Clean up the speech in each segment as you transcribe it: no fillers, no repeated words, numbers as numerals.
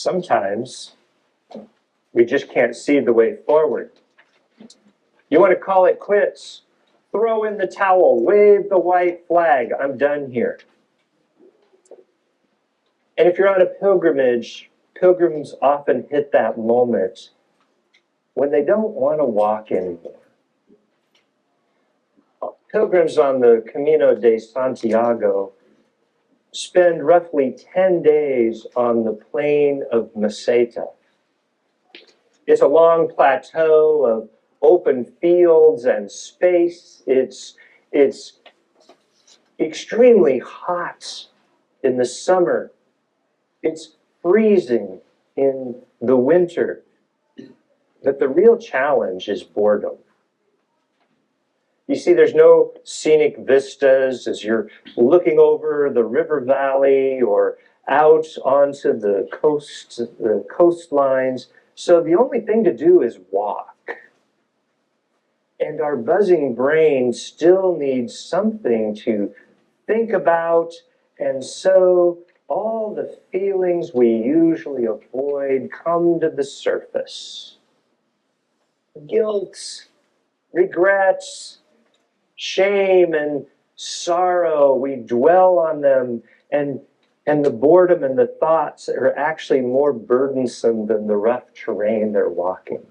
sometimes we just can't see the way forward. You want to call it quits? Throw in the towel, wave the white flag, I'm done here. And if you're on a pilgrimage, pilgrims often hit that moment when they don't want to walk anymore. Pilgrims on the Camino de Santiago spend roughly 10 days on the plain of Meseta. It's a long plateau of open fields and space. It's extremely hot in the summer. It's freezing in the winter. But the real challenge is boredom. You see, there's no scenic vistas as you're looking over the river valley or out onto the coastlines. So the only thing to do is walk. And our buzzing brain still needs something to think about, and so all the feelings we usually avoid come to the surface. Guilt, regrets, shame, and sorrow, we dwell on them, and the boredom and the thoughts are actually more burdensome than the rough terrain they're walking.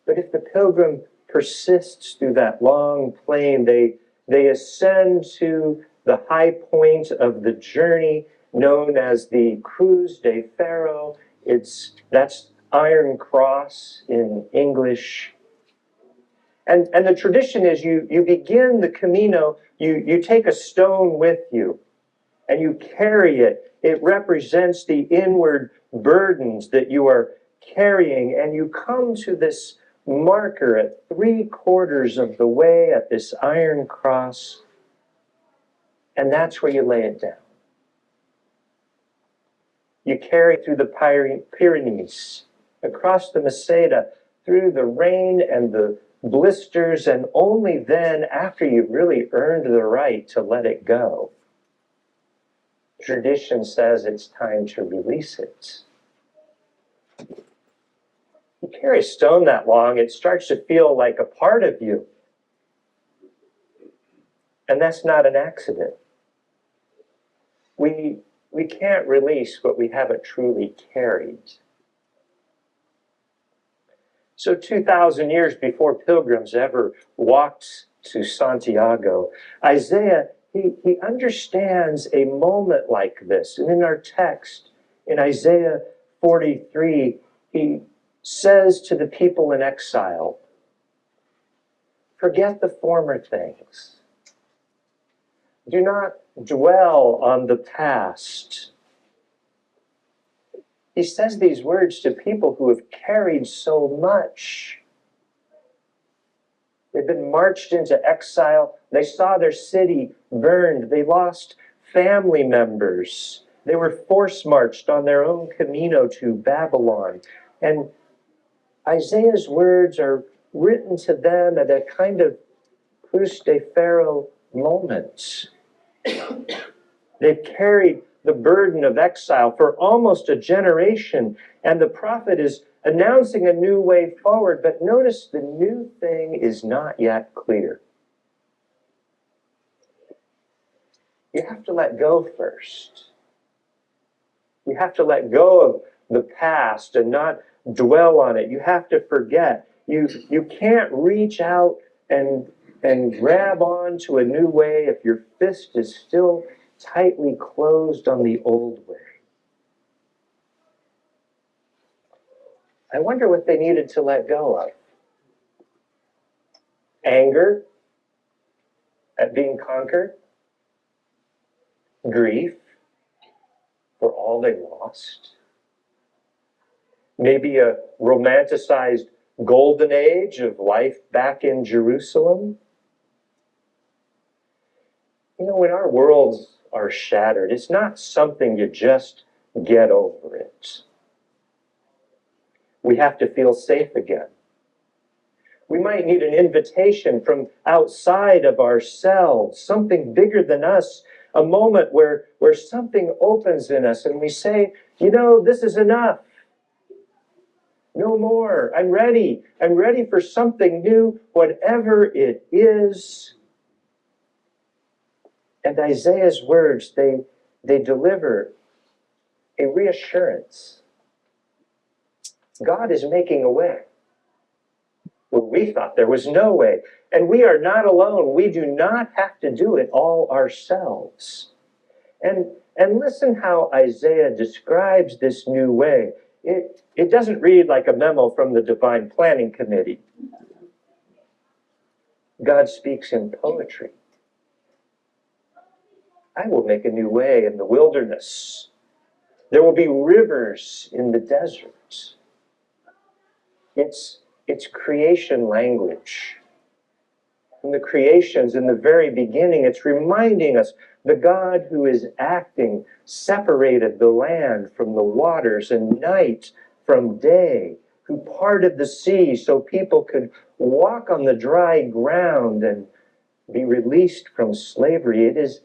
But if the pilgrim persists through that long plain, they ascend to the high point of the journey known as the Cruz de Ferro. That's Iron Cross in English. And the tradition is you begin the Camino, you take a stone with you and you carry it. It represents the inward burdens that you are carrying, and you come to this marker at 3/4 of the way at this iron cross, and that's where you lay it down. You carry through the Pyrenees, across the Meseta, through the rain and the blisters, and only then, after you've really earned the right to let it go, tradition says it's time to release it. You carry a stone that long, it starts to feel like a part of you. And that's not an accident. We can't release what we haven't truly carried. So 2,000 years before pilgrims ever walked to Santiago, Isaiah, he understands a moment like this. And in our text, in Isaiah 43, he says to the people in exile, forget the former things. Do not dwell on the past. He says these words to people who have carried so much. They've been marched into exile. They saw their city burned. They lost family members. They were force-marched on their own Camino to Babylon. And Isaiah's words are written to them at a kind of Cruz de Ferro moment. They've carried the burden of exile for almost a generation, and the prophet is announcing a new way forward, but notice the new thing is not yet clear. You have to let go first. You have to let go of the past and not dwell on it. You have to forget. You can't reach out and grab on to a new way if your fist is still tightly closed on the old way. I wonder what they needed to let go of. Anger at being conquered. Grief for all they lost. Maybe a romanticized golden age of life back in Jerusalem. You know, when our worlds are shattered, it's not something you just get over it. We have to feel safe again. We might need an invitation from outside of ourselves, something bigger than us, a moment where something opens in us and we say, you know, this is enough. No more. I'm ready. I'm ready for something new, whatever it is. And Isaiah's words, they deliver a reassurance. God is making a way where we thought there was no way. And we are not alone. We do not have to do it all ourselves. And listen how Isaiah describes this new way. It doesn't read like a memo from the Divine Planning Committee. God speaks in poetry. I will make a new way in the wilderness. There will be rivers in the desert. It's creation language. In the creations, in the very beginning, it's reminding us the God who is acting separated the land from the waters and night from day, who parted the sea so people could walk on the dry ground and be released from slavery. It is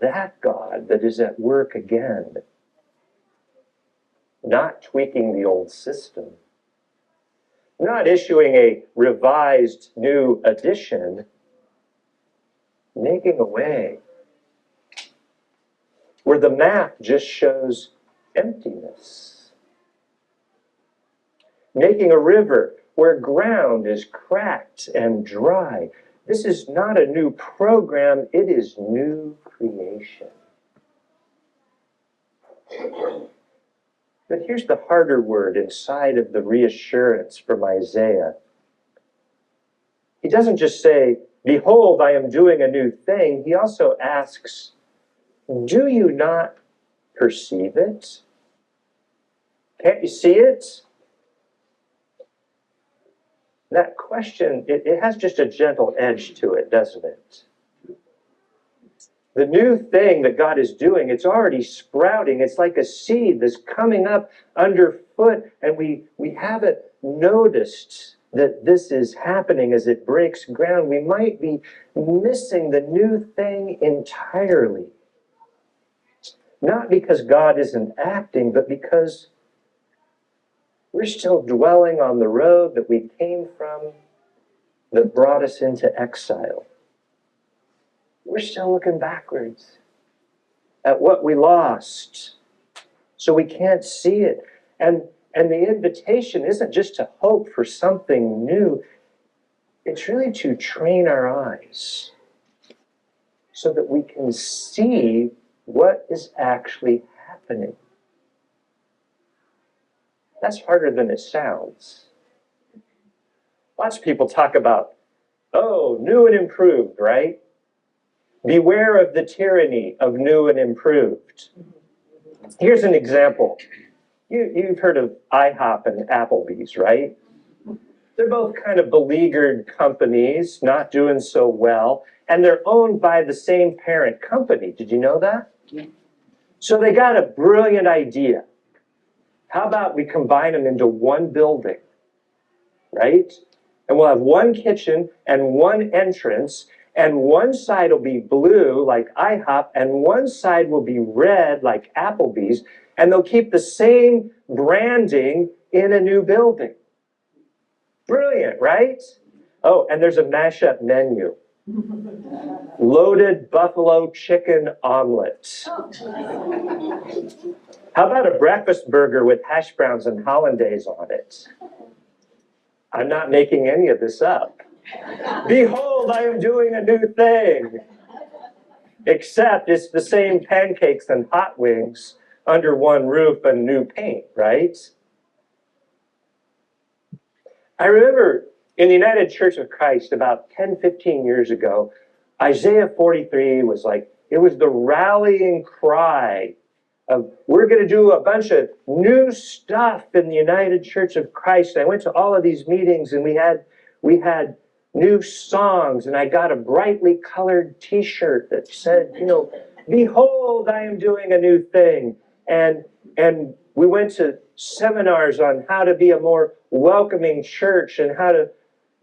that God that is at work again, not tweaking the old system, not issuing a revised new edition, making a way where the map just shows emptiness, making a river where ground is cracked and dry. This is not a new program, it is new creation. But here's the harder word inside of the reassurance from Isaiah. He doesn't just say, behold, I am doing a new thing. He also asks, do you not perceive it? Can't you see it? That question, it has just a gentle edge to it, doesn't it? The new thing that God is doing, it's already sprouting. It's like a seed that's coming up underfoot, and we haven't noticed that this is happening as it breaks ground. We might be missing the new thing entirely. Not because God isn't acting, but because we're still dwelling on the road that we came from that brought us into exile. We're still looking backwards at what we lost, so we can't see it. And the invitation isn't just to hope for something new. It's really to train our eyes so that we can see what is actually happening. That's harder than it sounds. Lots of people talk about, oh, new and improved, right? Beware of the tyranny of new and improved. Here's an example. You've heard of IHOP and Applebee's, right? They're both kind of beleaguered companies, not doing so well, and they're owned by the same parent company. Did you know that? Yeah. So they got a brilliant idea. How about we combine them into one building, right? And we'll have one kitchen and one entrance, and one side will be blue like IHOP, and one side will be red like Applebee's, and they'll keep the same branding in a new building. Brilliant, right? Oh, and there's a mashup menu. Loaded buffalo chicken omelet. How about a breakfast burger with hash browns and hollandaise on it? I'm not making any of this up. Behold, I am doing a new thing. Except it's the same pancakes and hot wings under one roof and new paint, right? I remember in the United Church of Christ about 10, 15 years ago, Isaiah 43 was like, it was the rallying cry of, we're going to do a bunch of new stuff in the United Church of Christ. And I went to all of these meetings, and we had new songs, and I got a brightly colored t-shirt that said, you know, behold, I am doing a new thing. And we went to seminars on how to be a more welcoming church and how to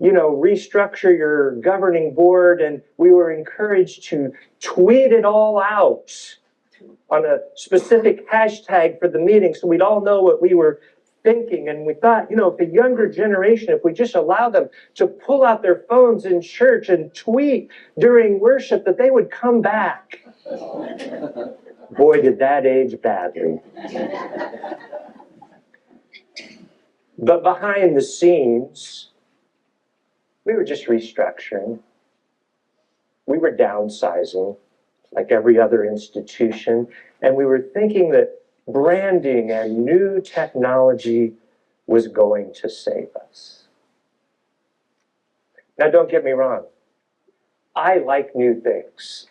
restructure your governing board, and we were encouraged to tweet it all out on a specific hashtag for the meeting so we'd all know what we were thinking. And we thought, if the younger generation, if we just allow them to pull out their phones in church and tweet during worship, that they would come back. Boy, did that age badly. But behind the scenes, we were just restructuring. We were downsizing like every other institution. And we were thinking that branding and new technology was going to save us. Now, don't get me wrong. I like new things.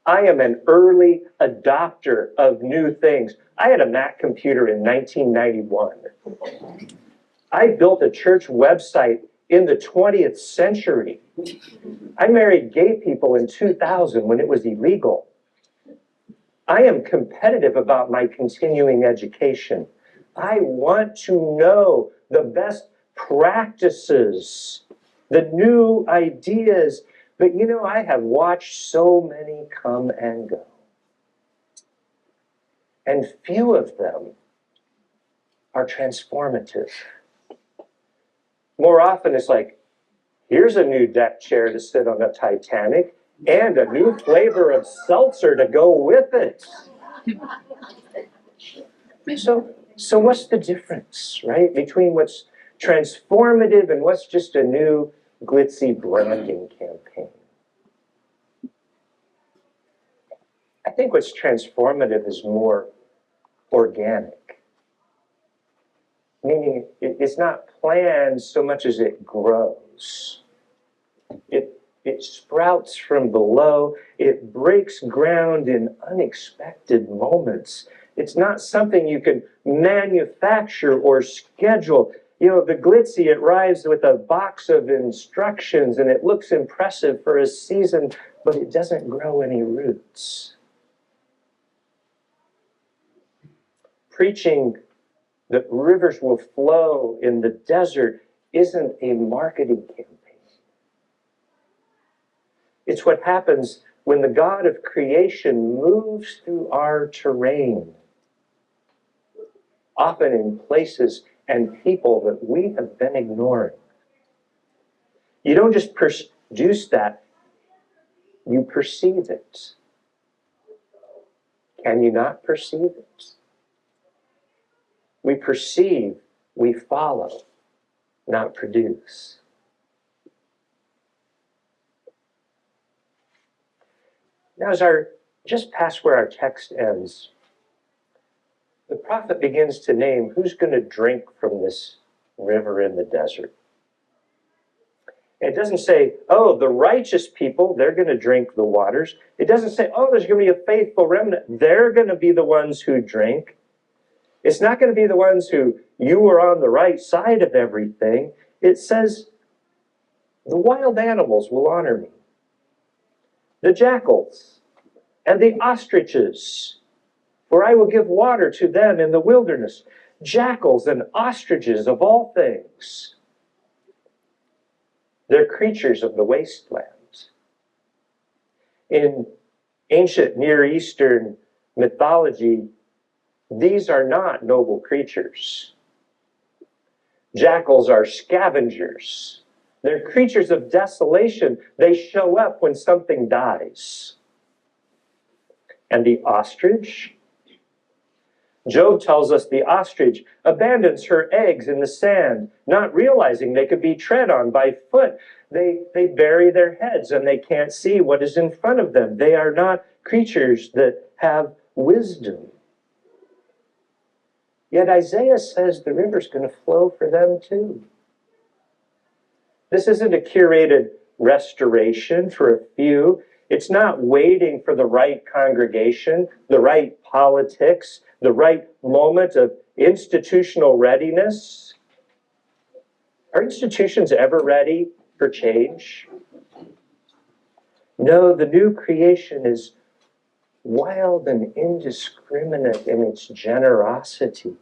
I am an early adopter of new things. I had a Mac computer in 1991. I built a church website in the 20th century. I married gay people in 2000 when it was illegal. I am competitive about my continuing education. I want to know the best practices, the new ideas. But I have watched so many come and go. And few of them are transformative. More often it's like, here's a new deck chair to sit on the Titanic and a new flavor of seltzer to go with it. So what's the difference, right, between what's transformative and what's just a new glitzy branding campaign? I think what's transformative is more organic. Meaning it's not planned so much as it grows. It sprouts from below. It breaks ground in unexpected moments. It's not something you can manufacture or schedule. The glitzy, it arrives with a box of instructions and it looks impressive for a season, but it doesn't grow any roots. Preaching that rivers will flow in the desert isn't a marketing campaign. It's what happens when the God of creation moves through our terrain, often in places and people that we have been ignoring. You don't just produce that, you perceive it. Can you not perceive it? We perceive, we follow, not produce. Now, just past where our text ends, the prophet begins to name who's going to drink from this river in the desert. It doesn't say, oh, the righteous people, they're going to drink the waters. It doesn't say, oh, there's going to be a faithful remnant. They're going to be the ones who drink. It's not going to be the ones who you were on the right side of everything. It says, the wild animals will honor me. The jackals and the ostriches, for I will give water to them in the wilderness. Jackals and ostriches of all things. They're creatures of the wasteland. In ancient Near Eastern mythology, these are not noble creatures. Jackals are scavengers. They're creatures of desolation. They show up when something dies. And the ostrich? Job tells us the ostrich abandons her eggs in the sand, not realizing they could be tread on by foot. They bury their heads and they can't see what is in front of them. They are not creatures that have wisdom. Yet Isaiah says the river's going to flow for them too. This isn't a curated restoration for a few. It's not waiting for the right congregation, the right politics, the right moment of institutional readiness. Are institutions ever ready for change? No, the new creation is wild and indiscriminate in its generosity.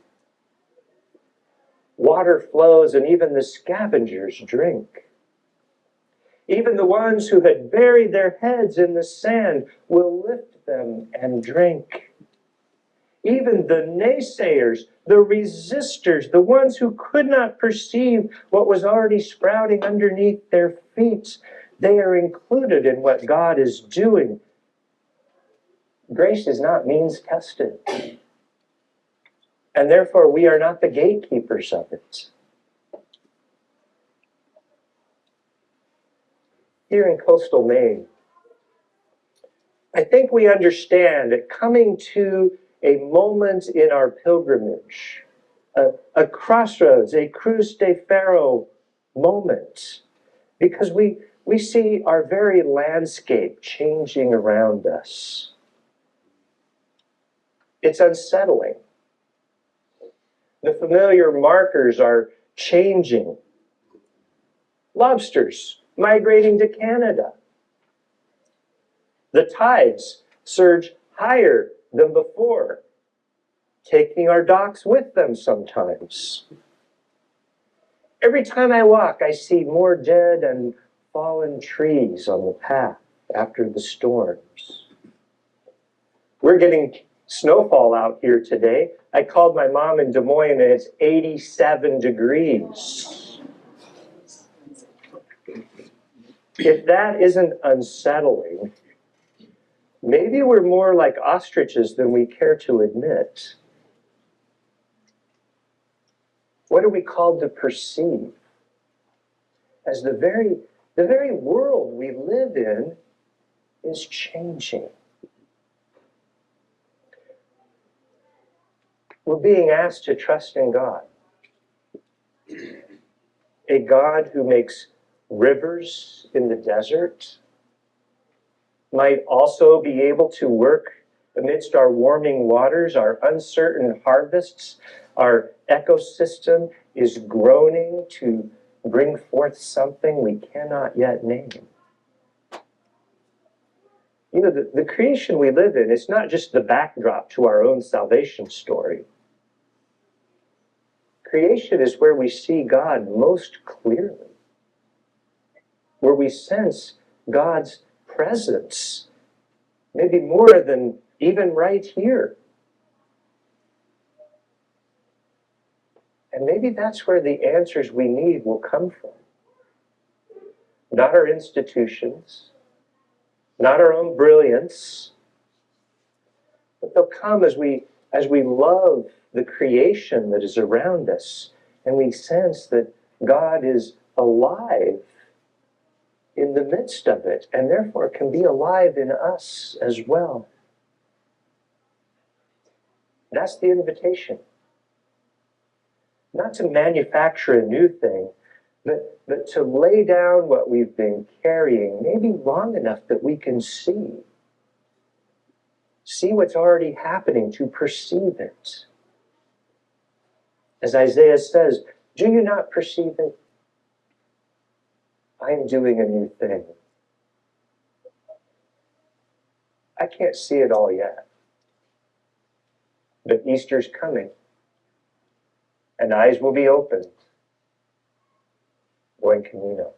Water flows and even the scavengers drink. Even the ones who had buried their heads in the sand will lift them and drink. Even the naysayers, the resistors, the ones who could not perceive what was already sprouting underneath their feet, they are included in what God is doing. Grace is not means tested. And therefore, we are not the gatekeepers of it. Here in coastal Maine, I think we understand that coming to a moment in our pilgrimage, a crossroads, a Cruz de Ferro moment, because we see our very landscape changing around us. It's unsettling. The familiar markers are changing. Lobsters migrating to Canada. The tides surge higher than before, taking our docks with them sometimes. Every time I walk, I see more dead and fallen trees on the path after the storms. We're getting snowfall out here today. I called my mom in Des Moines and it's 87 degrees. If that isn't unsettling, maybe we're more like ostriches than we care to admit. What are we called to perceive? As the very world we live in is changing. We're being asked to trust in God. A God who makes rivers in the desert might also be able to work amidst our warming waters, our uncertain harvests. Our ecosystem is groaning to bring forth something we cannot yet name. You know, the creation we live in is not just the backdrop to our own salvation story. Creation is where we see God most clearly, where we sense God's presence, maybe more than even right here. And maybe that's where the answers we need will come from. Not our institutions, not our own brilliance, but they'll come as we love the creation that is around us, and we sense that God is alive in the midst of it, and therefore can be alive in us as well. That's the invitation. Not to manufacture a new thing, but to lay down what we've been carrying, maybe long enough that we can see. See what's already happening, to perceive it. As Isaiah says, do you not perceive it? I am doing a new thing. I can't see it all yet. But Easter's coming, and eyes will be opened. Buen camino.